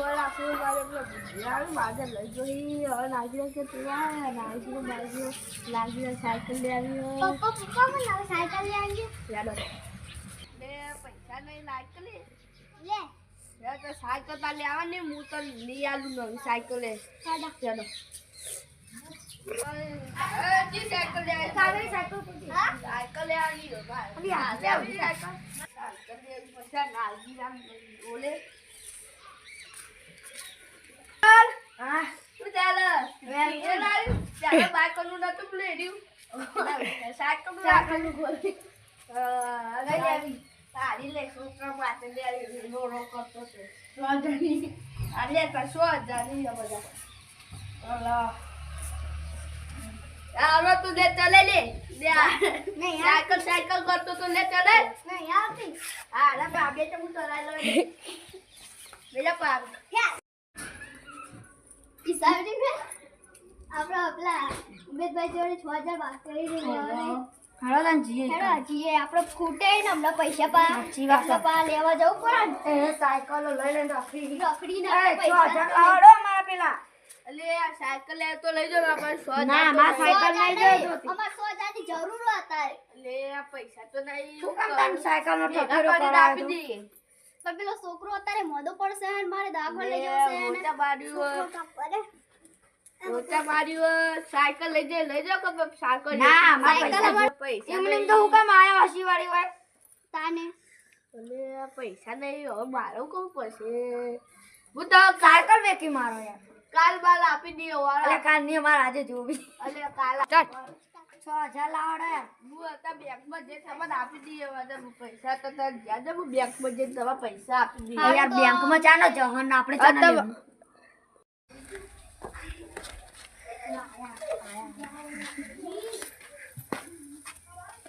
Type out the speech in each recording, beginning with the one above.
આપણું મારે મારે લઈ જોઈ હવે નાગી કે તું નાગી લાગી સાયકલ લઈ આવી પપ્પા મને સાયકલ લઈ આવી યાદ બે પૈસા નહીં લાયકલ લે યાર તો સાયકલ તા લેવાની હું તો લઈ આલું નવી સાયકલ લે ચાલો જી સાયકલ લે સારી સાયકલ હા સાયકલ લે આવી રો ભાઈ આજે આવી સાયકલ લે પૈસા નાગી રામ બોલે હા શું ચાલે ચાલે બાઈક નું નતું પ્લેડ્યું સાયકલ નું ગોલી લઈ આવી તારી લે છોકરા માટે લે આવી નો કરતો છે રોજની અરે તો 100,000 ની બધા અલા આરો તું લે ચલે લે નહીં સાયકલ કરતો તો લે ચલે નહીં આવતી હા લા બાબે તો હું તરાઈ લો બેજા પાર ઈ સાઈડ મે આપણા આપલા ઉમેદભાઈ જોડે 6000 વાત કરી રહ્યા હાલો જીએ હેડો જીએ આપણે ખૂટે ને હમણાં પૈસા પા લેવા જવું પડે એ સાયકલ લઈ લે રખડી ના પૈસા આવડો મારા પેલા અલે આ સાયકલ લે તો લઈ જાવ આપણે 100 ના માર સાયકલ લઈ જાવ અમાર 100,000 ની જરૂર હતા લે આ પૈસા તો નહીં શું કામ તને સાયકલ નો ઠેકારો કરી કરાવ્યો આપી દી પણ પેલો છોકરો અત્યારે મોદો પડશે અને મારે દાખલ લઈ જવું છે મોટા બાડ્યું સાયકલ લઈ જાવ કે સાયકલ ના, સાયકલ પૈસા એમને તો હું કામ આયા હસી વાળી હોય તાને અલે પૈસા નહીં હવે મારું કોણ પડશે હું તો સાયકલ વેકી મારો યાર કાલ બાલ આપી દઈએ અલે વાળા કાલ ની માર આજે જોવી અલે કાલ 6000 લાવડે હું હતા બેંકમાં જે તમને આપી દઈએ હવે પૈસા તો તાર જ્યાં હું બેંકમાં જઈને તમે પૈસા આપી દઈએ યાર બેંક માં ચાનો જહન આપણે ચાનો લેવું.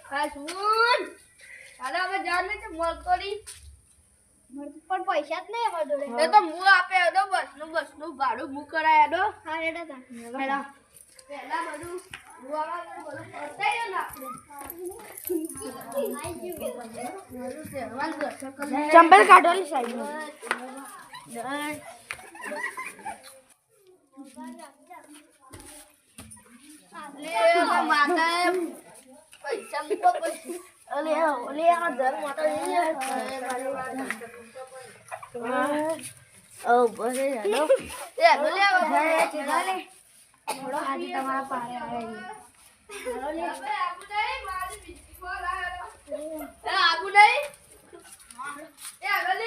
હા સુન ચાલો હવે જાન ને મળતો નહીં પણ પૈસા જ નહીં અમાર જોડે એ તો હું આપે દો બસનું ભાડું હું કરાયા દો હા હેડો તા પહેલા બધું બધું પતાયો ને આપણે ચંપલ કાઢવાની સાઈડ માતા પૈસા મૂકો પછી અલે આ ઘર માતા ઓ બરે હેલો એ હેલો લે થોડો આજે તમારા પારે આવે આબુ નહીં એ હેલો લે